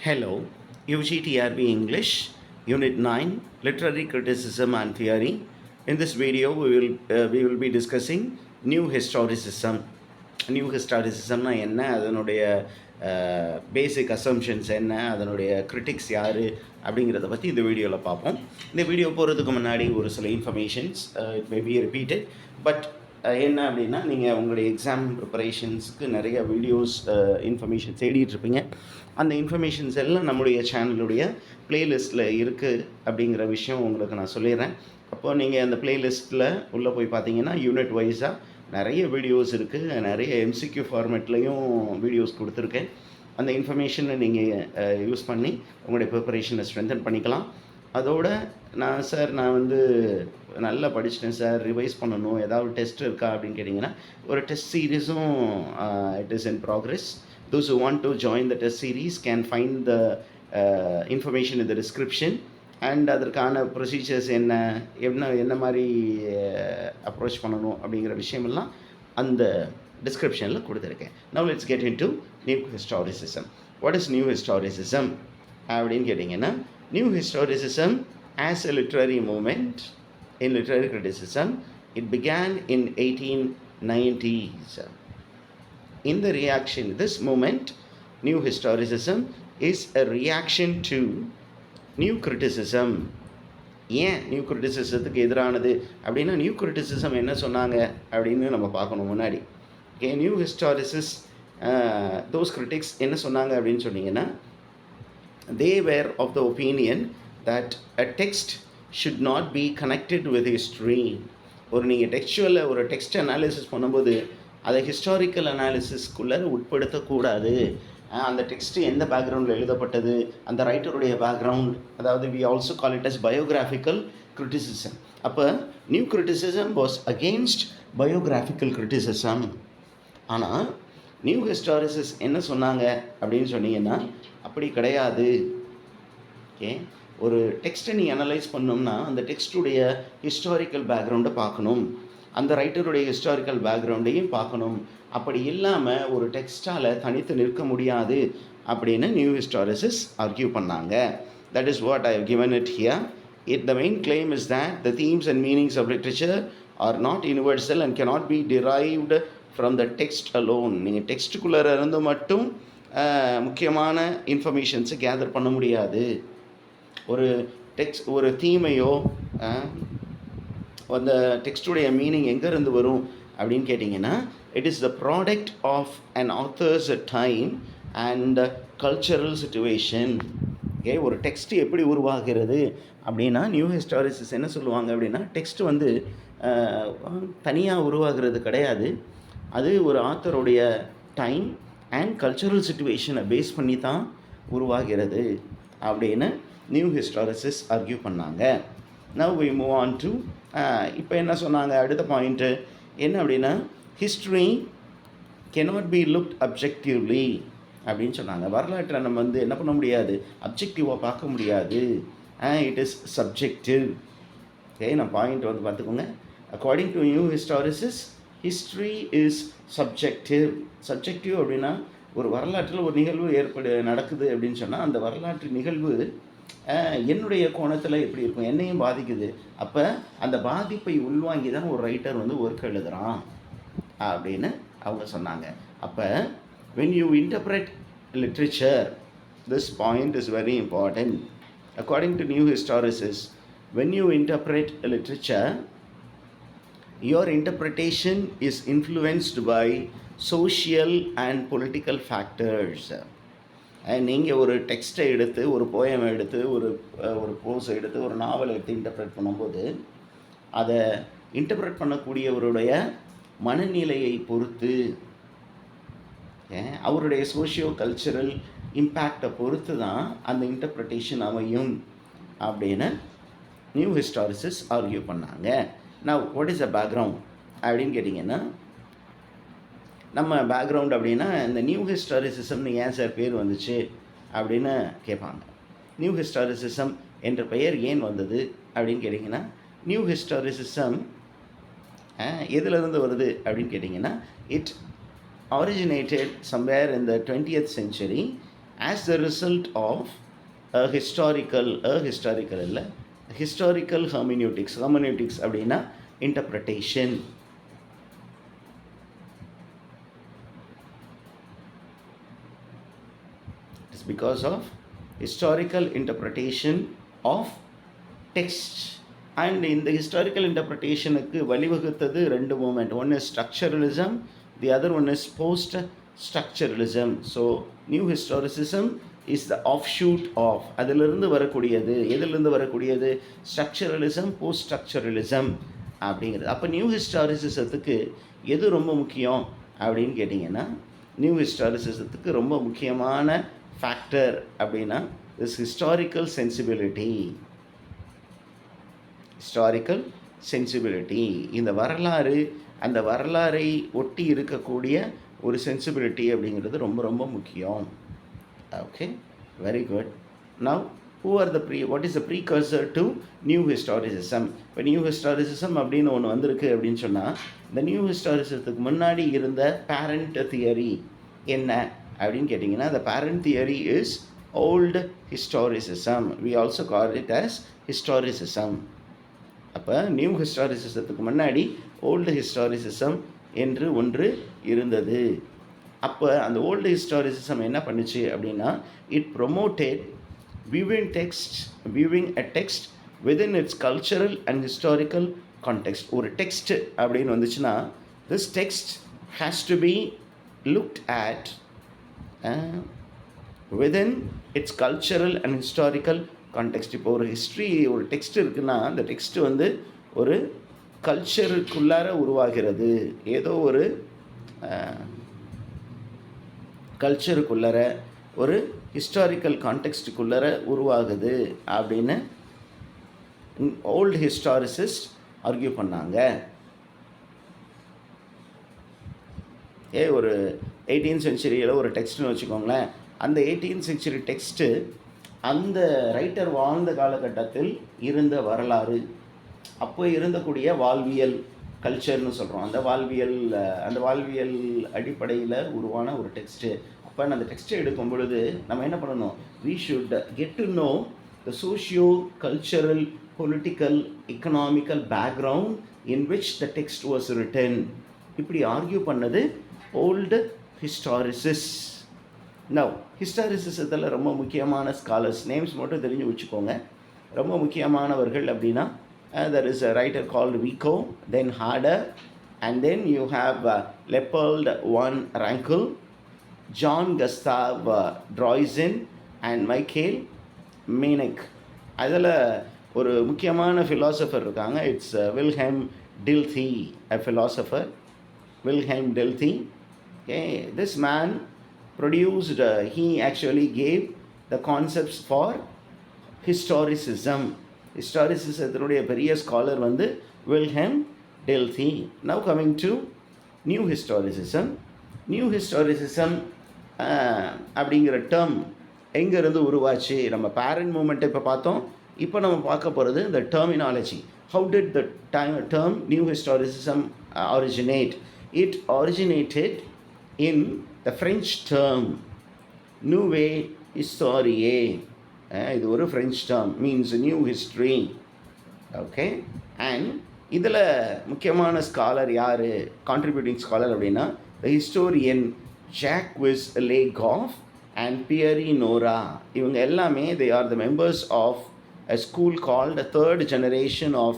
Hello, UGTRB English, Unit 9, Literary Criticism and Theory. In this video, we will be discussing New Historicism. New Historicismனா என்ன, அதனுடைய பேசிக் assumptions என்ன, அதனுடைய critics யார் அப்படிங்கிறத பற்றி இந்த வீடியோவில் பார்ப்போம். இந்த வீடியோ போகிறதுக்கு முன்னாடி ஒரு சில informations it may be repeated, but என்ன அப்படின்னா, நீங்கள் உங்களுடைய எக்ஸாம் ப்ரிப்பரேஷன்ஸுக்கு நிறைய வீடியோஸ் இன்ஃபர்மேஷன் தேடிட்டுருப்பீங்க. அந்த இன்ஃபர்மேஷன்ஸ் எல்லாம் நம்முடைய சேனலுடைய ப்ளேலிஸ்ட்டில் இருக்குது அப்படிங்கிற விஷயம் உங்களுக்கு நான் சொல்லிடுறேன். அப்போது நீங்கள் அந்த ப்ளேலிஸ்ட்டில் உள்ளே போய் பார்த்தீங்கன்னா யூனிட் வைஸாக நிறைய வீடியோஸ் இருக்குது. நிறைய எம்சிக்யூ ஃபார்மேட்லேயும் வீடியோஸ் கொடுத்துருக்கேன். அந்த இன்ஃபர்மேஷனை நீங்கள் யூஸ் பண்ணி உங்களுடைய ப்ரிப்பரேஷனை ஸ்ட்ரென்தன் பண்ணிக்கலாம். அதோட நான் வந்து நல்லா படிச்சிட்டேன் சார், ரிவைஸ் பண்ணணும், ஏதாவது டெஸ்ட் இருக்கா அப்படின்னு கேட்டிங்கன்னா, ஒரு டெஸ்ட் சீரீஸும் it is in progress. Those who want to join the test series can find the information in the description. And அதற்கான ப்ரொசீஜர்ஸ் என்ன மாதிரி அப்ரோச் பண்ணணும் அப்படிங்கிற விஷயமெல்லாம் அந்த டிஸ்கிரிப்ஷனில் கொடுத்துருக்கேன். Now let's get into New Historicism. What is New Historicism அப்படின்னு கேட்டிங்கன்னா, New Historicism as a literary movement in literary criticism, it began in 1890s. In the reaction, this movement, New Historicism, is a reaction to New Criticism. ஏன் new கிரிட்டிசிசத்துக்கு எதிரானது அப்படின்னா, new criticism என்ன சொன்னாங்க அப்படின்னு நம்ம பார்க்கணும் முன்னாடி. ஓகே, நியூ ஹிஸ்டாரிசிஸ் தோஸ் கிரிட்டிக்ஸ் என்ன சொன்னாங்க அப்படின்னு சொன்னீங்கன்னா, they were of the opinion that a text should not be connected with history. நீங்கள் டெக்ஸ்டுவலில் ஒரு டெக்ஸ்ட் அனாலிசிஸ் பண்ணும்போது அதை ஹிஸ்டாரிக்கல் அனாலிசிஸ்க்குள்ளே உட்படுத்தக்கூடாது. அந்த டெக்ஸ்ட்டு எந்த பேக்ரவுண்டில் எழுதப்பட்டது, அந்த ரைட்டருடைய பேக்ரவுண்ட், அதாவது we also call it as biographical criticism. அப்போ new criticism was against biographical criticism. ஆனால் நியூ ஹிஸ்டாரிசிஸ் என்ன சொன்னாங்க அப்படின்னு சொன்னீங்கன்னா, அப்படி கிடையாது. ஓகே, ஒரு டெக்ஸ்ட்டை நீ அனலைஸ் பண்ணோம்னா அந்த டெக்ஸ்ட்டுடைய ஹிஸ்டாரிக்கல் பேக்ரவுண்டை பார்க்கணும், அந்த ரைட்டருடைய ஹிஸ்டாரிக்கல் பேக்ரவுண்டையும் பார்க்கணும். அப்படி இல்லாமல் ஒரு டெக்ஸ்டால் தனித்து நிற்க முடியாது அப்படின்னு நியூ ஹிஸ்டாரிசிஸ் ஆர்கியூ பண்ணாங்க. That is what I have given it here. The main claim is that the themes and meanings of literature are not universal and cannot be derived from the text alone. நீங்கள் டெக்ஸ்ட்டுக்குள்ளே இருந்து மட்டும் முக்கியமான இன்ஃபர்மேஷன்ஸை gather பண்ண முடியாது. ஒரு தீமையோ அந்த டெக்ஸ்டுடைய meaning எங்கேருந்து வரும் அப்படின்னு கேட்டிங்கன்னா, it is the product of an author's time and cultural situation. Okay, ஒரு டெக்ஸ்ட் எப்படி உருவாகிறது அப்படின்னா, நியூ ஹிஸ்டாரிசிஸ் என்ன சொல்லுவாங்க அப்படின்னா, டெக்ஸ்ட் வந்து தனியாக உருவாகிறது கிடையாது, அது ஒரு ஆத்தருடைய டைம் அண்ட் கல்ச்சரல் சிச்சுவேஷனை பேஸ் பண்ணி தான் உருவாகிறது அப்படின்னு நியூ ஹிஸ்டாரிசிஸ் ஆர்கியூ பண்ணாங்க. Now we move on to இப்போ என்ன சொன்னாங்க, அடுத்த பாயிண்ட்டு என்ன அப்படின்னா, history cannot be looked objectively அப்படின்னு சொன்னாங்க. வரலாற்றை நம்ம வந்து என்ன பண்ண முடியாது, அப்ஜெக்டிவாக பார்க்க முடியாது, இட் இஸ் சப்ஜெக்டிவ். ஓகே, நான் பாயிண்ட் வந்து பார்த்துக்கோங்க. According to new historicism, history is subjective. Subjective அப்படின்னா, ஒரு வரலாற்றில் ஒரு நிகழ்வு நடக்குது அப்படின்னு சொன்னால், அந்த வரலாற்று நிகழ்வு என்னுடைய கோணத்தில் எப்படி இருக்கும், என்னையும் பாதிக்குது. அப்போ அந்த பாதிப்பை உள்வாங்கி தான் ஒரு ரைட்டர் வந்து ஒர்க் எழுதுகிறான் அப்படின்னு அவங்க சொன்னாங்க. அப்போ when you interpret literature, this point is very important. According to new historicis, when you interpret literature, your interpretation is influenced by social and political factors. நீங்கள் ஒரு டெக்ஸ்ட்டை எடுத்து, ஒரு போயம் எடுத்து, ஒரு ப்ரோஸை எடுத்து, ஒரு நாவலை எடுத்து இன்டர்ப்ரெட் பண்ணும்போது, அதை இன்டர்ப்ரெட் பண்ணக்கூடியவருடைய மனநிலையை பொறுத்து, அவருடைய சோஷியோ கல்ச்சரல் இம்பேக்டை பொறுத்து தான் அந்த இன்டர்ப்ரிட்டேஷன் அமையும் அப்படின்னு நியூ ஹிஸ்டாரிசிஸ் ஆர்கியூ பண்ணாங்க. நான் வாட் இஸ் அ பேக்ரவுண்ட் அப்படின்னு கேட்டிங்கன்னா, நம்ம பேக்ரவுண்ட் அப்படின்னா, இந்த நியூ ஹிஸ்டாரிசிசம்னு ஏன் சார் பேர் வந்துச்சு அப்படின்னு கேட்பாங்க. நியூ ஹிஸ்டாரிசிசம் என்ற பெயர் ஏன் வந்தது அப்படின்னு கேட்டிங்கன்னா, நியூ ஹிஸ்டாரிசிசம் எதுலேருந்து வருது அப்படின்னு கேட்டிங்கன்னா, it originated somewhere in the 20th century as the result of historical இல்லை ஹிஸ்டாரிக்கல் ஹெர்மெனியூட்டிக்ஸ் அப்படின்னா interpretation. It's because of historical interpretation of text. And in the historical interpretation வழிவகுத்தது ரெண்டு movement. One is structuralism, the other one is post structuralism. So new historicism is the offshoot of, அதிலிருந்து வரக்கூடியது. எதிலிருந்து வரக்கூடியது? Structuralism, post structuralism அப்படிங்கிறது. அப்போ new ஹிஸ்டாரிசிசத்துக்கு எது ரொம்ப முக்கியம் அப்படின்னு கேட்டிங்கன்னா, நியூ ஹிஸ்டாரிசிசத்துக்கு ரொம்ப முக்கியமான ஃபேக்டர் அப்படின்னா திஸ் ஹிஸ்டாரிக்கல் சென்சிபிலிட்டி. இந்த வரலாறு, அந்த வரலாறை ஒட்டி இருக்கக்கூடிய ஒரு சென்சிபிலிட்டி அப்படிங்கிறது ரொம்ப ரொம்ப முக்கியம். Okay, very good. Now what is the precursor to new historicism? இப்போ நியூ ஹிஸ்டாரிசிசம் அப்படின்னு ஒன்று வந்திருக்கு அப்படின்னு சொன்னால், இந்த நியூ ஹிஸ்டாரிசிசத்துக்கு முன்னாடி இருந்த பேரண்ட் தியரி என்ன அப்படின்னு கேட்டிங்கன்னா, the parent theory is old historicism. We also call it as historicism. அப்போ நியூ ஹிஸ்டாரிசிசத்துக்கு முன்னாடி ஓல்டு ஹிஸ்டாரிசிசம் என்று ஒன்று இருந்தது. அப்போ அந்த ஓல்டு ஹிஸ்டாரிசிசம் என்ன பண்ணுச்சு அப்படின்னா, it promoted viewing a text within its cultural and historical context. ஒரு டெக்ஸ்ட் அப்படின்னு வந்துச்சுன்னா, this text has to be looked at within its cultural and historical context. இப்போ ஒரு ஹிஸ்ட்ரி, ஒரு டெக்ஸ்ட் இருக்குன்னா, அந்த டெக்ஸ்ட் வந்து ஒரு கல்ச்சருக்குள்ளார உருவாகிறது. ஏதோ ஒரு கல்ச்சருக்குள்ளார, ஒரு ஹிஸ்டாரிக்கல் கான்டெக்ஸ்டுக்குள்ளார உருவாகுது அப்படின்னு ஓல்டு ஹிஸ்டாரிசிஸ்ட் ஆர்கியூ பண்ணாங்க. ஒரு 18th சென்ச்சுரியில் ஒரு டெக்ஸ்ட்னு வச்சுக்கோங்களேன். அந்த 18th சென்ச்சுரி டெக்ஸ்ட்டு அந்த ரைட்டர் வாழ்ந்த காலகட்டத்தில் இருந்த வரலாறு, அப்போ இருந்தக்கூடிய வாழ்வியல், கல்ச்சர்னு சொல்கிறோம். அந்த வாழ்வியல் அடிப்படையில் உருவான ஒரு டெக்ஸ்ட்டு. அப்போ அந்த டெக்ஸ்ட்டை எடுக்கும் பொழுது நம்ம என்ன பண்ணணும்? we should get to know the socio-cultural, political, economical background in which the text was written. இப்படி ஆர்கியூ பண்ணது ஓல்டு ஹிஸ்டாரிசிஸ்ட். நவ் ஹிஸ்டாரிசிசத்தில் ரொம்ப முக்கியமான ஸ்காலர்ஸ் நேம்ஸ் மட்டும் தெரிஞ்சு வச்சுக்கோங்க. ரொம்ப முக்கியமானவர்கள் அப்படின்னா, there is a writer called Vico, then Harder, and then you have Leopold von Rankel, John Gustav Droysen and Michael Meinecke. அதில் ஒரு முக்கியமான ஃபிலாசபர் இருக்காங்க. It's Wilhelm Dilthey, a philosopher, Wilhelm Dilthey. Okay, this man produced, he actually gave the concepts for historicism. ஹிஸ்டாரிசிசத்தினுடைய பெரிய scholar வந்து Wilhelm Dilthey. Now coming to new historicism. New historicism அப்படிங்கிற term எங்கேருந்து உருவாச்சு? நம்ம பேரண்ட் மூமெண்ட்டை இப்போ பார்த்தோம். இப்போ நம்ம பார்க்க போகிறது இந்த terminology. How did the term new historicism originate? It originated in the French term nouvelle historie. இது ஒரு French term, means new history. Okay, and இதில் முக்கியமான ஸ்காலர் யார், கான்ட்ரிபியூட்டிங் ஸ்காலர் அப்படின்னா, த ஹிஸ்டோரியன் ஜாக்விஸ் லேகாஃப் அண்ட் பியரி நோரா. இவங்க எல்லாமே they are the members of a school called the third generation of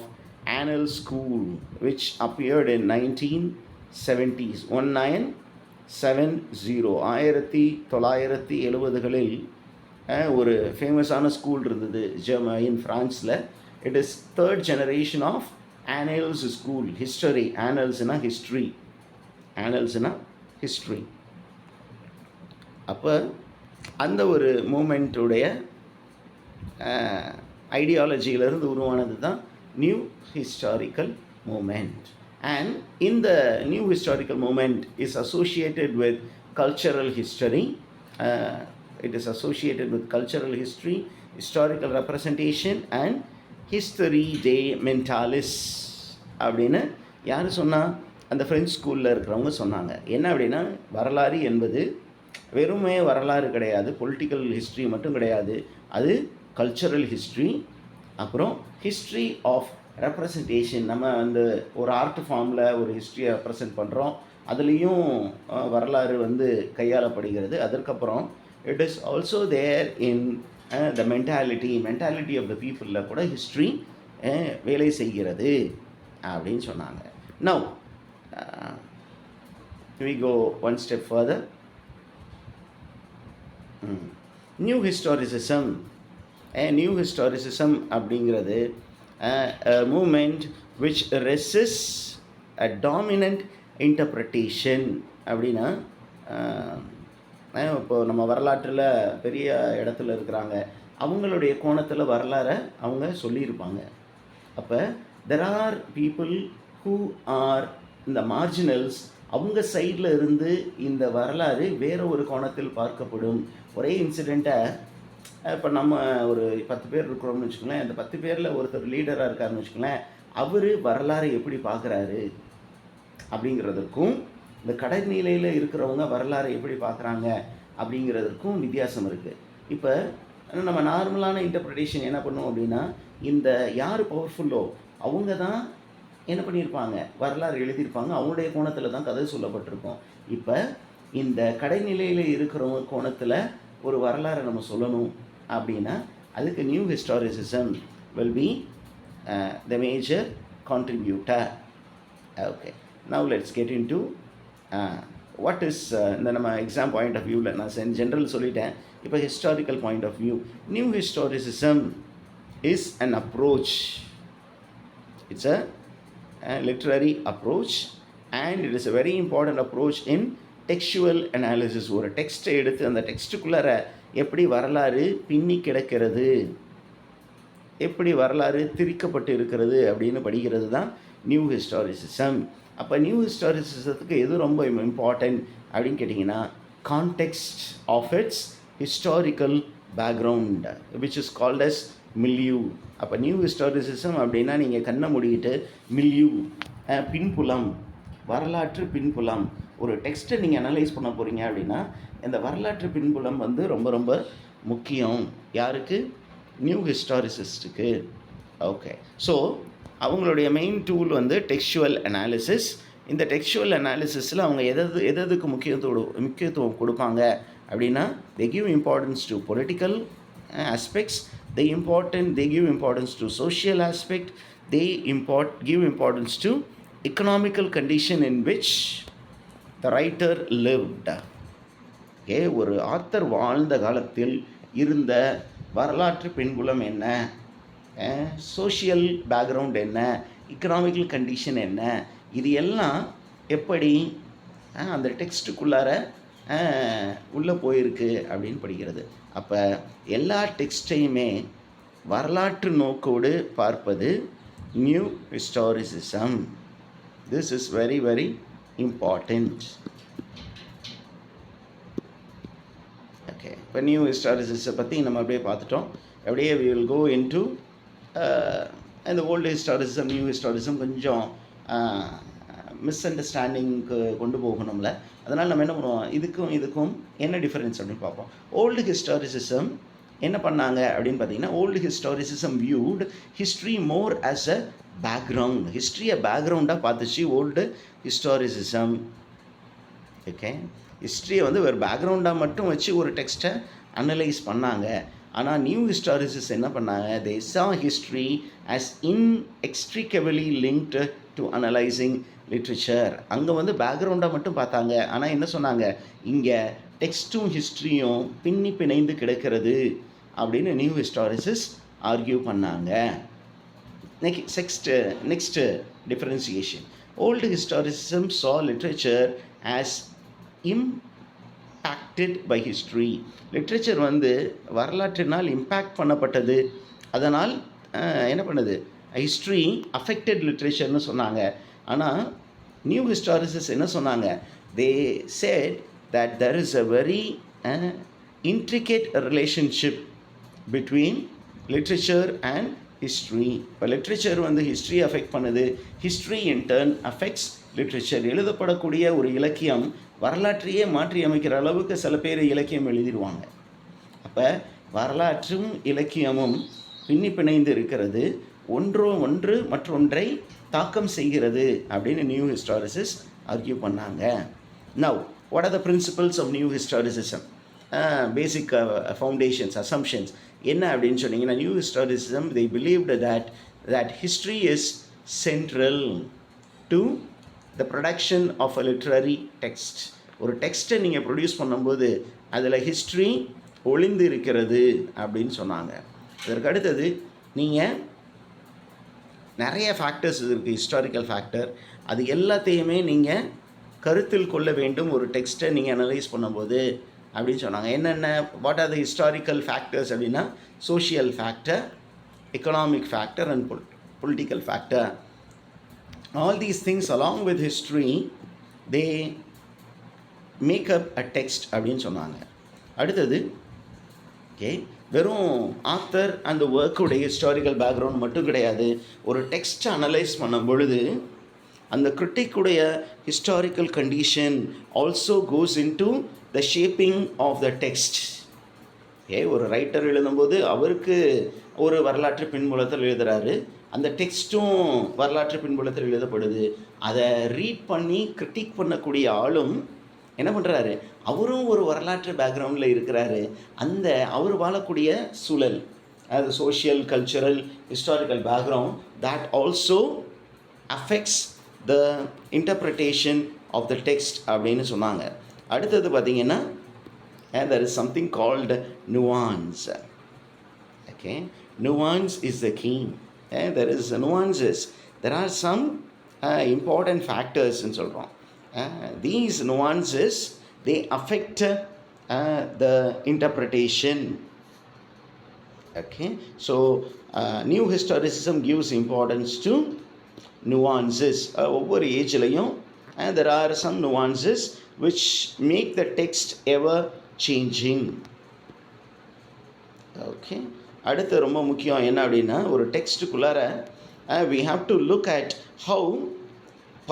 Annals School, which appeared in 1970s. 1970களில் ஒரு ஃபேமஸான school இருந்தது in ஃப்ரான்ஸில். It is third generation of Annales school. History, ஆனல்ஸ்னா history, ஆனல்ஸ்னா history. அப்போ அந்த ஒரு மூமெண்ட்டுடைய ஐடியாலஜியிலிருந்து உருவானது தான் நியூ ஹிஸ்டாரிக்கல் மூமெண்ட். அண்ட் இந்த new historical movement is associated with cultural history. It is associated with cultural history, historical representation and history de mentalis அப்படின்னு யார் சொன்னால்? அந்த ஃப்ரெஞ்ச் ஸ்கூலில் இருக்கிறவங்க சொன்னாங்க. என்ன அப்படின்னா, வரலாறு என்பது வெறுமே வரலாறு கிடையாது, பொலிட்டிக்கல் ஹிஸ்ட்ரி மட்டும் கிடையாது, அது கல்ச்சரல் ஹிஸ்ட்ரி. அப்புறம் ஹிஸ்ட்ரி ஆஃப் ரெப்ரசன்டேஷன். நம்ம அந்த ஒரு ஆர்ட் ஃபார்மில் ஒரு ஹிஸ்ட்ரியை ரெப்ரசன்ட் பண்ணுறோம், அதுலேயும் வரலாறு வந்து கையாளப்படுகிறது. அதற்கப்புறம் it is also there in the mentality of the பீப்புளில் கூட ஹிஸ்ட்ரி வேலை செய்கிறது அப்படின்னு சொன்னாங்க. Now we go one step further. New historicism. New historicism அப்படிங்கிறது movement which resists a dominant interpretation. அப்படின்னா இப்போ நம்ம வரலாற்றில் பெரிய இடத்துல இருக்கிறாங்க, அவங்களுடைய கோணத்தில் வரலாறை அவங்க சொல்லியிருப்பாங்க. அப்போ there are people who are இந்த மார்ஜினல்ஸ், அவங்க சைடில் இருந்து இந்த வரலாறு வேறு ஒரு கோணத்தில் பார்க்கப்படும். ஒரே இன்சிடெண்ட்டை இப்போ நம்ம ஒரு 10 பேர் இருக்கிறோம்னு வச்சுக்கோங்களேன், அந்த 10 பேரில் ஒருத்தர் லீடராக இருக்காருன்னு வச்சுக்கோங்களேன், அவர் வரலாறை எப்படி பார்க்குறாரு அப்படிங்கிறதுக்கும் இந்த கடைநிலையில் இருக்கிறவங்க வரலாறை எப்படி பார்க்குறாங்க அப்படிங்கிறதுக்கும் வித்தியாசம் இருக்குது. இப்போ நம்ம நார்மலான இன்டர்பிரிட்டேஷன் என்ன பண்ணுவோம் அப்படின்னா, இந்த யார் பவர்ஃபுல்லோ அவங்க தான் என்ன பண்ணியிருப்பாங்க, வரலாறு எழுதியிருப்பாங்க, அவங்களுடைய கோணத்தில் தான் கதை சொல்லப்பட்டிருக்கோம். இப்போ இந்த கடைநிலையில் இருக்கிறவங்க கோணத்தில் ஒரு வரலாறை நம்ம சொல்லணும் அப்படின்னா அதுக்கு new historicism will be the major contributor. Okay, now let's get into what is இந்த நம்ம எக்ஸாம் பாயிண்ட் ஆஃப் வியூவில் நான் ஜென்ரல் சொல்லிட்டேன். இப்போ historical point of view, new historicism is an approach. It's a literary approach and it is a very important approach in textual analysis. ஒரு டெக்ஸ்ட்டை எடுத்து அந்த டெக்ஸ்ட்டுக்குள்ளார எப்படி வரலாறு பின்னி கிடக்கிறது, எப்படி வரலாறு திரிக்கப்பட்டு இருக்கிறது அப்படின்னு படிக்கிறது தான் நியூ ஹிஸ்டாரிசிசம். அப்போ நியூ ஹிஸ்டாரிசிசத்துக்கு எது ரொம்ப இம்பார்ட்டன்ட் அப்படின்னு கேட்டிங்கன்னா, context of its historical background which is called as milieu. அப்போ நியூ ஹிஸ்டாரிசிசம் அப்படின்னா நீங்கள் கண்ணை மூடிக்கிட்டு மில்யூ, பின்புலம், வரலாற்று பின்புலம், ஒரு டெக்ஸ்ட்டை நீங்கள் அனலைஸ் பண்ண போகிறீங்க அப்படின்னா இந்த வரலாற்று பின்புலம் வந்து ரொம்ப ரொம்ப முக்கியம். யாருக்கு? நியூ ஹிஸ்டாரிசிஸ்ட்டுக்கு. ஓகே, ஸோ அவங்களுடைய மெயின் டூல் வந்து டெக்ஸ்சுவல் அனாலிசிஸ். இந்த டெக்ஸ்சுவல் அனாலிசிஸில் அவங்க எதுக்கு முக்கியத்துவம் கொடுப்பாங்க அப்படின்னா, they give importance to political aspects, they give importance to social aspect, they give importance to economical condition in which the writer lived. Okay, ஒரு ஆத்தர் வாழ்ந்த காலத்தில் இருந்த வரலாற்று பின்புலம் என்ன, சோஷியல் பேக்ரவுண்ட் என்ன, எக்கனாமிக்கல் கண்டிஷன் என்ன, இது எல்லாம் எப்படி அந்த டெக்ஸ்ட்டுக்குள்ளார உள்ளே போயிருக்கு அப்படின்னு படிக்கிறது. அப்போ எல்லா டெக்ஸ்டையுமே வரலாற்று நோக்கோடு பார்ப்பது new historicism. This is very very important. Okay, இப்போ நியூ ஹிஸ்டாரிசிஸை பற்றி நம்ம அப்படியே பார்த்துட்டோம். அப்படியே we will go into இந்த ஓல்டு ஹிஸ்டாரிசிசம் நியூ ஹிஸ்டாரிசிசம் கொஞ்சம் மிஸ் அண்டர்ஸ்டாண்டிங்க்கு கொண்டு போகணும்ல. அதனால் நம்ம என்ன பண்ணுவோம், இதுக்கும் என்ன டிஃப்ரென்ஸ் அப்படின்னு பார்ப்போம். ஓல்டு ஹிஸ்டாரிசிசம் என்ன பண்ணாங்க அப்படின்னு பார்த்தீங்கன்னா, old historicism viewed history more as a background. ஹிஸ்ட்ரியை பேக்ரவுண்டாக பார்த்துச்சு ஓல்டு ஹிஸ்டாரிசிசம். ஓகே, ஹிஸ்ட்ரியை வந்து ஒரு பேக்ரவுண்டாக மட்டும் வச்சு ஒரு டெக்ஸ்ட்டை அனலைஸ் பண்ணாங்க. ஆனால் நியூ ஹிஸ்டாரிசிஸ் என்ன பண்ணாங்க, they saw history as inextricably linked to analyzing literature. அங்கே வந்து பேக்ரவுண்டாக மட்டும் பார்த்தாங்க. ஆனால் என்ன சொன்னாங்க, இங்கே டெக்ஸ்ட்டும் ஹிஸ்ட்ரியும் பிணைந்து கிடக்கிறது அப்படின்னு நியூ ஹிஸ்டாரிசிஸ் ஆர்கியூ பண்ணாங்க. Next differentiation. Old historicism saw literature as impacted by history. Literature வந்து வரலாற்றினால் இம்பேக்ட் பண்ணப்பட்டது, அதனால் என்ன பண்ணுது, ஹிஸ்ட்ரி அஃபெக்டட் லிட்ரேச்சர்னு சொன்னாங்க. ஆனால் நியூ ஹிஸ்டாரிசிஸ் என்ன சொன்னாங்க, தே said that there is a very intricate relationship between literature and history. இப்போ லிட்ரேச்சர் வந்து ஹிஸ்ட்ரி அஃபெக்ட் பண்ணுது, history in turn affects literature. எழுதப்படக்கூடிய ஒரு இலக்கியம் வரலாற்றையே மாற்றி அமைக்கிற அளவுக்கு சில பேர் இலக்கியம் எழுதிடுவாங்க. அப்போ வரலாற்றும் இலக்கியமும் பின்னி பிணைந்து இருக்கிறது, ஒன்று மற்றொன்றை தாக்கம் செய்கிறது அப்படின்னு நியூ ஹிஸ்டாரிசிஸ் ஆர்கியூ பண்ணாங்க. Now what are the principles of new historicism? Basic foundations, assumptions என்ன அப்படின்னு சொன்னீங்கன்னா, new historicism they believed that history is central to the production of a literary text. ஒரு டெக்ஸ்ட்டை நீங்கள் ப்ரொடியூஸ் பண்ணும்போது அதில் ஹிஸ்ட்ரி ஒளிந்து இருக்கிறது அப்படின்னு சொன்னாங்க. இதற்கு அடுத்தது நீங்கள் நிறைய ஃபேக்டர்ஸ் இருக்குது, ஹிஸ்டாரிக்கல் ஃபேக்டர், அது எல்லாத்தையுமே நீங்கள் கருத்தில் கொள்ள வேண்டும் ஒரு டெக்ஸ்ட்டை நீங்கள் அனலைஸ் பண்ணும்போது அப்படின்னு சொன்னாங்க. என்னென்ன, what are the historical factors அப்படின்னா, social factor, economic factor and political factor. All these things along with history they make up a text அப்படின்னு சொன்னாங்க. அடுத்தது ஓகே, வெறும் ஆத்தர் அந்த ஒர்க்குடைய ஹிஸ்டாரிக்கல் பேக்ரவுண்ட் மட்டும் கிடையாது. ஒரு டெக்ஸ்ட்டை அனலைஸ் பண்ணும் பொழுது அந்த கிரிட்டிக்குடைய historical condition also goes into the shaping of the text. ஒரு ரைட்டர் எழுதும்போது அவருக்கு ஒரு வரலாற்று பின்புலத்தில் எழுதுகிறாரு, அந்த டெக்ஸ்ட்டும் வரலாற்று பின்புலத்தில் எழுதப்படுது. அதை ரீட் பண்ணி கிரிட்டிக் பண்ணக்கூடிய ஆளும் என்ன பண்ணுறாரு, அவரும் ஒரு வரலாற்று பேக்ரவுண்டில் இருக்கிறாரு. அந்த அவர் வாழக்கூடிய சூழல், அது social, cultural, historical background, that also affects the interpretation of the text அப்படின்னு சொன்னாங்க. அடுத்தது பார்த்தீங்கன்னா, there is something called nuance. Okay, nuance is the key. There is nuances. There are some important factors ன்னு சொல்கிறோம். These nuances, they affect the interpretation. Okay, so new historicism gives importance to nuances. ஒவ்வொரு ஏஜ்லையும் there are some nuances which make the text ever changing. Okay, அடுத்து ரொம்ப முக்கியம் என்ன அப்படின்னா, ஒரு டெக்ஸ்ட்டுக்குள்ளார we have to look at how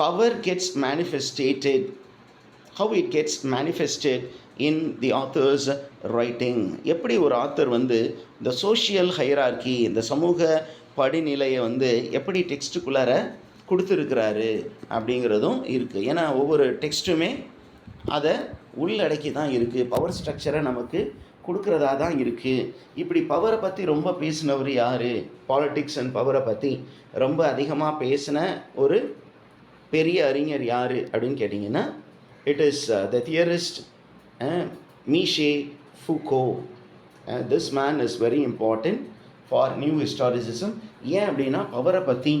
power gets manifested, how it gets manifested in the author's writing. எப்படி ஒரு author வந்து இந்த சோஷியல் ஹைரார்கி, இந்த சமூக படிநிலையை வந்து எப்படி டெக்ஸ்ட்டுக்குள்ளார கொடுத்துருக்கிறாரு அப்படிங்கிறதும் இருக்குது. ஏன்னா ஒவ்வொரு டெக்ஸ்ட்டுமே அதை உள்ளடக்கி தான் இருக்குது, பவர் ஸ்ட்ரக்சரை நமக்கு கொடுக்குறதா தான் இருக்குது. இப்படி பவரை பற்றி ரொம்ப பேசினவர் யார், பாலிட்டிக்ஸ் அண்ட் பவரை பற்றி ரொம்ப அதிகமாக பேசின ஒரு பெரிய அறிஞர் யார் அப்படின்னு கேட்டிங்கன்னா, it is the theorist Michel Foucault. This man is very important for new historicism. ஏன் அப்படின்னா, பவரை பற்றி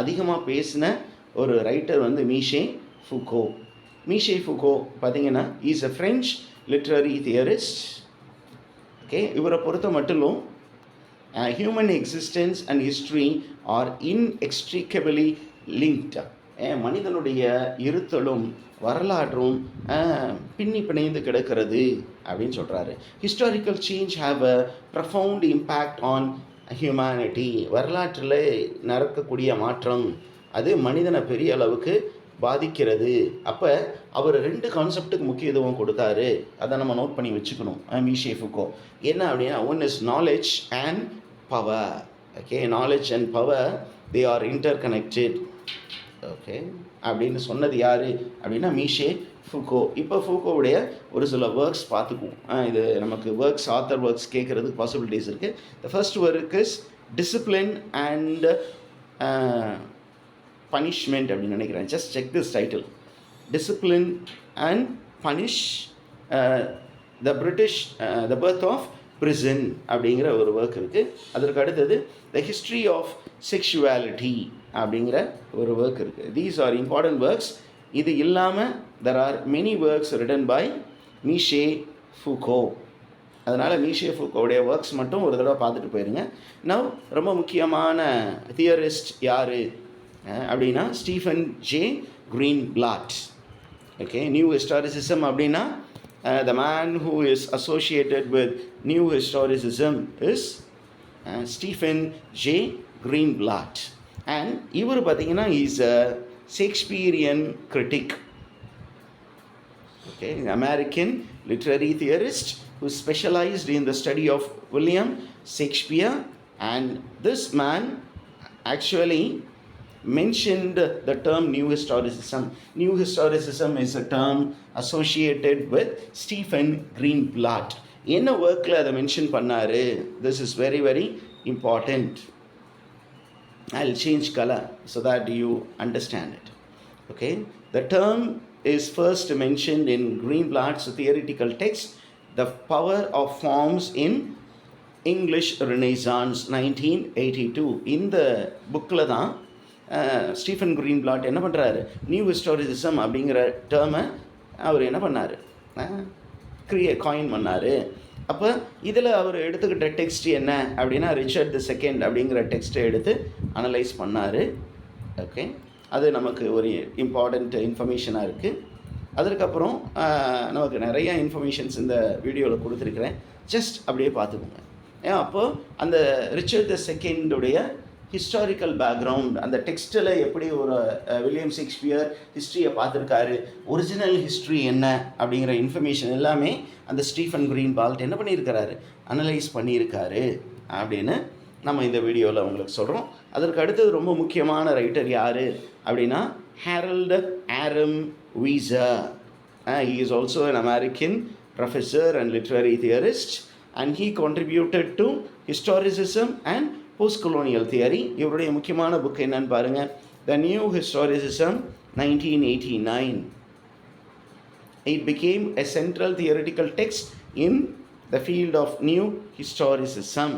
அதிகமாக பேசின ஒரு ரைட்டர் வந்து மீஷே ஃபூகோ. மீஷே ஃபூகோ பார்த்தீங்கன்னா, is a French literary theorist. Okay, இவரை பொறுத்த மட்டும் human existence and history are inextricably linked. மனிதனுடைய இருத்தலும் வரலாற்றும் பின்னி பிணைந்து கிடக்கிறது அப்படின்னு சொல்கிறாரு. Historical change have a profound impact on humanity. வரலாற்றில் நடக்கக்கூடிய மாற்றம் அது மனிதனை பெரிய அளவுக்கு பாதிக்கிறது. அப்போ அவர் 2 கான்செப்டுக்கு முக்கியத்துவம் கொடுத்தாரு, அதை நம்ம நோட் பண்ணி வச்சுக்கணும். மீஷே ஃபூகோ என்ன அப்படின்னா, one is knowledge and power. Okay, knowledge and power they are interconnected. Okay, அப்படின்னு சொன்னது யார் அப்படின்னா மீஷே ஃபூகோ. இப்போ ஃபூகோவுடைய ஒரு சில ஒர்க்ஸ் பார்த்துக்குவோம். இது நமக்கு ஒர்க்ஸ், ஆத்தர் ஒர்க்ஸ் கேட்குறதுக்கு பாசிபிலிட்டிஸ் இருக்குது. The first work is discipline and punishment அப்படின்னு நினைக்கிறேன். Just check this title, discipline and punish the British the birth of prison அப்படிங்கிற ஒரு ஒர்க் இருக்குது. அதற்கு அடுத்தது த ஹிஸ்ட்ரி ஆஃப் செக்ஷுவாலிட்டி அப்படிங்கிற ஒரு ஒர்க் இருக்குது. These are important works. இது இல்லாமல் there are many works written by Michel Foucault. அதனால் மீஷே ஃபூகோவுடைய ஒர்க்ஸ் மட்டும் ஒரு தடவை பார்த்துட்டு போயிருங்க. நவ் ரொம்ப முக்கியமான தியரிஸ்ட் யார் அப்படின்னா, Stephen J கிரீன்பிளாட். Okay, new historicism அப்படின்னா the man who is associated with new historicism is Stephen J. Greenblatt. And இவர் பார்த்தீங்கன்னா is a Shakespearean critic. Okay, an American literary theorist who specialized in the study of William Shakespeare, and this man actually mentioned the term New Historicism. New Historicism is a term associated with Stephen Greenblatt. என்ன ஒர்க்கில் அதை mention பண்ணாரு? This is very very important. I'll change color so that you understand it. Okay, the term is first mentioned in Greenblatt's theoretical text, The Power of Forms in English Renaissance 1982. இந்த புக்கில் தான் Stephen கிரீன்பிளாட் என்ன பண்ணுறாரு, new historicism அப்படிங்கிற டேர்மை அவர் என்ன பண்ணார், coin பண்ணார். அப்போ இதில் அவர் எடுத்துக்கிட்ட டெக்ஸ்ட் என்ன அப்படின்னா ரிச்சர்ட் தி செகண்ட் அப்படிங்கிற டெக்ஸ்ட்டை எடுத்து அனலைஸ் பண்ணார். ஓகே, அது நமக்கு ஒரு இம்பார்ட்டண்ட் இன்ஃபர்மேஷனாக இருக்குது. அதற்கப்புறம் நமக்கு நிறையா இன்ஃபர்மேஷன்ஸ் இந்த வீடியோவில் கொடுத்துருக்குறேன், ஜஸ்ட் அப்படியே பார்த்துக்கோங்க. ஏன் அப்போது அந்த ரிச்சர்ட் தி செகண்டுடைய ஹிஸ்டாரிக்கல் பேக்ரவுண்ட், அந்த டெக்ஸ்ட்டில் எப்படி ஒரு வில்லியம் ஷேக்ஸ்பியர் ஹிஸ்ட்ரியை பார்த்துருக்காரு, ஒரிஜினல் ஹிஸ்ட்ரி என்ன அப்படிங்கிற இன்ஃபர்மேஷன் எல்லாமே அந்த ஸ்டீஃபன் கிரீன்பால்ட் என்ன பண்ணியிருக்கிறாரு, அனலைஸ் பண்ணியிருக்காரு அப்படின்னு நம்ம இந்த வீடியோவில் உங்களுக்கு சொல்கிறோம். அதற்கு அடுத்தது ரொம்ப முக்கியமான ரைட்டர் யார் அப்படின்னா ஹேரல்டு ஆரம் வீசர். He is also an American professor and literary theorist, and he contributed to historicism and post-colonial theory. இவருடைய முக்கியமான புக் என்னன்னு பாருங்கள், The New Historicism 1989. It became a central theoretical text in the field of new historicism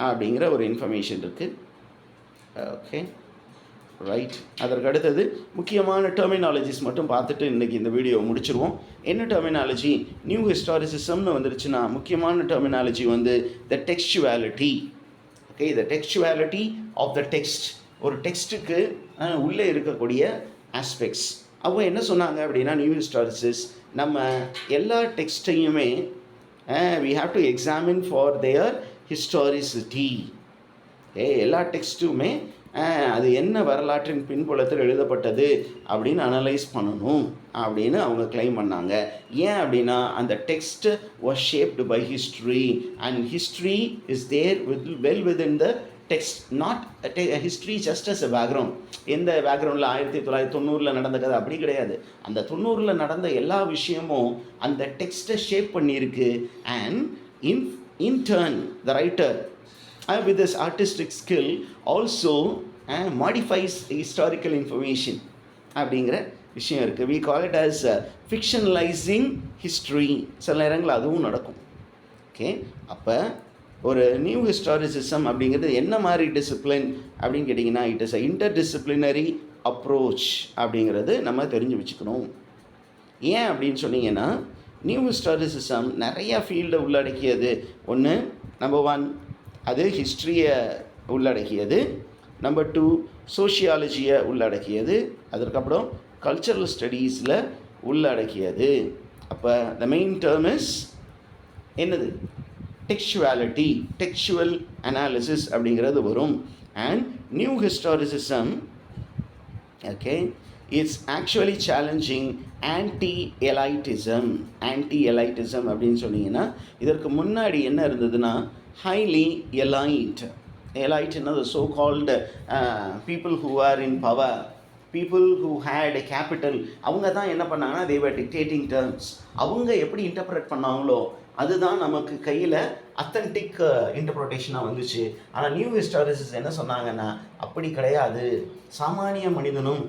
அப்படிங்கிற ஒரு information இருக்குது. Okay, right. அதற்கு அடுத்தது முக்கியமான டெர்மினாலஜிஸ் மட்டும் பார்த்துட்டு இன்றைக்கி இந்த வீடியோ முடிச்சிருவோம். என்ன டெர்மினாலஜி? நியூ ஹிஸ்டாரிசிசம்னு வந்துருச்சுன்னா முக்கியமான டெர்மினாலஜி வந்து the textuality. Okay, the textuality of the text. ஒரு டெக்ஸ்ட்டுக்கு உள்ளே இருக்கக்கூடிய ஆஸ்பெக்ட்ஸ். அவங்க என்ன சொன்னாங்க அப்படின்னா, நியூ ஹிஸ்டாரிசிஸ் நம்ம எல்லா டெக்ஸ்ட்டையுமே we have to examine for their historicity. எல்லா டெக்ஸ்ட்டுமே அது என்ன வரலாற்றின் பின்புலத்தில் எழுதப்பட்டது அப்படின்னு அனலைஸ் பண்ணணும் அப்படின்னு அவங்க கிளைம் பண்ணாங்க. ஏன் அப்படின்னா அந்த text was shaped by history, and history is there well within the text, not history just as a background. எந்த பேக்ரவுண்டில் 1990 நடந்த கதை அப்படி கிடையாது. அந்த 90 நடந்த எல்லா விஷயமும் அந்த டெக்ஸ்ட்டை ஷேப் பண்ணியிருக்கு. And in turn the writer with this artistic skill also modifies historical information அப்படிங்கிற விஷயம் இருக்குது. we call it as fictionalizing history. சில நேரங்கள் அதுவும் நடக்கும். ஓகே, அப்போ ஒரு நியூ ஹிஸ்டாரிசிசம் அப்படிங்கிறது என்ன மாதிரி டிசிப்ளின் அப்படின்னு கேட்டிங்கன்னா, it is a interdisciplinary approach அப்படிங்கிறது நம்ம தெரிஞ்சு வச்சுக்கணும். ஏன் அப்படின்னு சொன்னீங்கன்னா, நியூ ஹிஸ்டாரிசிசம் நிறையா ஃபீல்டை உள்ளடக்கியது. ஒன்று, நம்பர் 1 அது ஹிஸ்ட்ரியை உள்ளடக்கியது. நம்பர் 2 சோஷியாலஜியை உள்ளடக்கியது. அதற்கப்புறம் கல்ச்சரல் ஸ்டடீஸில் உள்ளடக்கியது. அப்போ த மெயின் டேர்ம் இஸ் என்னது? டெக்ஸ்டுவாலிட்டி, டெக்ஸ்டுவல் அனாலிசிஸ் அப்படிங்கிறது வரும். And new historicism okay it's actually challenging anti-elitism. Anti-elitism அப்படின்னு சொன்னீங்கன்னா, இதற்கு முன்னாடி என்ன இருந்ததுன்னா ஹைலி எலைட். எலைட்னா the so called people who are in power, people who had a capital. அவங்க தான் என்ன பண்ணாங்கன்னா, they were dictating terms. அவங்க எப்படி இன்டர்பிரட் பண்ணாங்களோ அதுதான் நமக்கு கையில் அத்தன்டிக் இன்டர்பிரட்டேஷனாக வந்துச்சு. ஆனால் நியூ ஹிஸ்டாரிசிஸ் என்ன சொன்னாங்கன்னா, அப்படி கிடையாது, சாமானிய மனிதனும்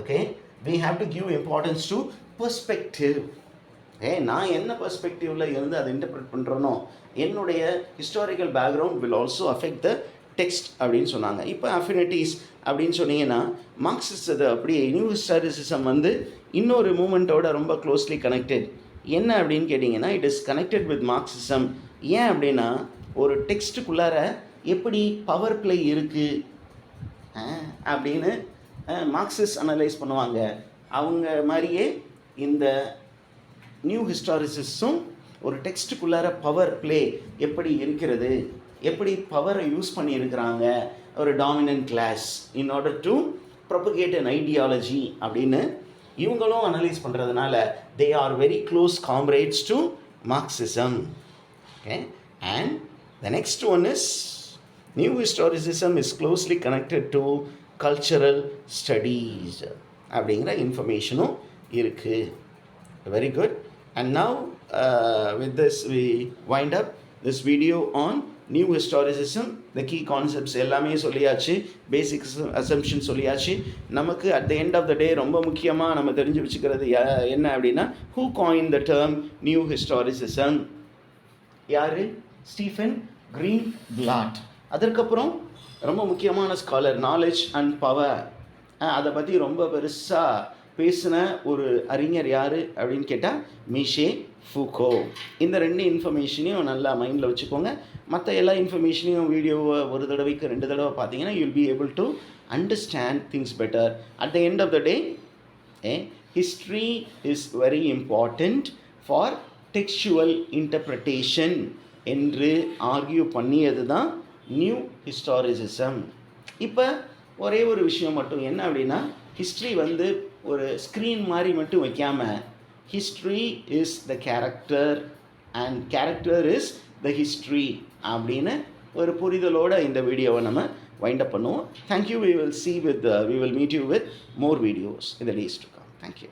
okay we have to give importance to perspective. நான் என்ன பெர்ஸ்பெக்டிவில் இருந்து அதை இன்டர்பிரட் பண்ணுறேனோ என்னுடைய historical background will also affect the text அப்படின்னு சொன்னாங்க. இப்போ அஃபினிட்டிஸ் அப்படின்னு சொன்னீங்கன்னா, மார்க்சிஸ்ட் அது அப்படியே நியூ ஹிஸ்டாரிசிசம் வந்து இன்னொரு மூமெண்ட்டோட ரொம்ப க்ளோஸ்லி கனெக்டட். என்ன அப்படின்னு கேட்டிங்கன்னா, it is connected with Marxism. ஏன் அப்படின்னா, ஒரு டெக்ஸ்ட்டுக்குள்ளார எப்படி பவர் பிளே இருக்குது அப்படின்னு மார்க்சிஸ்ட் அனலைஸ் பண்ணுவாங்க. அவங்க மாதிரியே இந்த நியூ ஹிஸ்டாரிசிஸும் ஒரு டெக்ஸ்ட்டுக்குள்ளார பவர் பிளே எப்படி இருக்கிறது எப்படி பவரை யூஸ் பண்ணியிருக்கிறாங்க ஒரு dominant class in order to propagate an ideology அப்படின்னு இவங்களும் அனலைஸ் பண்ணுறதுனால they are very close comrades to Marxism. Okay, and the next one is new historicism is closely connected to cultural studies அப்படிங்கிற இன்ஃபர்மேஷனும் இருக்குது. Very good. And now with this we wind up this video on new historicism. The key concepts எல்லாமே சொல்லியாச்சு, basics assumption சொல்லியாச்சு. நமக்கு at the end of the day ரொம்ப முக்கியமாக நம்ம தெரிஞ்சு வச்சுக்கிறது என்ன அப்படின்னா, who coin the term new historicism? யார்? Stephen Greenblatt. அதற்கப்புறம் ரொம்ப முக்கியமான ஸ்காலர், நாலேஜ் அண்ட் பவர், அதை பற்றி ரொம்ப பெருசாக பேசின ஒரு அறிஞர் யார் அப்படின்னு கேட்டால் மிஷே ஃபூகோ. இந்த ரெண்டு இன்ஃபர்மேஷனையும் நல்லா மைண்டில் வச்சுக்கோங்க. மற்ற எல்லா இன்ஃபர்மேஷனையும் வீடியோவை ஒரு தடவைக்கு 2 தடவை பார்த்தீங்கன்னா you'll be able to understand things better. At the end of the day history is very important for textual interpretation என்று ஆர்கியூ பண்ணியது தான் நியூ ஹிஸ்டாரிசிசம். இப்போ ஒரே ஒரு விஷயம் மட்டும் என்ன அப்படின்னா, ஹிஸ்ட்ரி வந்து ஒரு ஸ்க்ரீன் மாதிரி மட்டும் வைக்காமல், history is the character and character is the history அப்படின்னு ஒரு புரிதலோடு இந்த வீடியோவை நம்ம வைண்ட் அப் பண்ணுவோம். Thank you. We will meet you with more videos in the days to come. Thank you.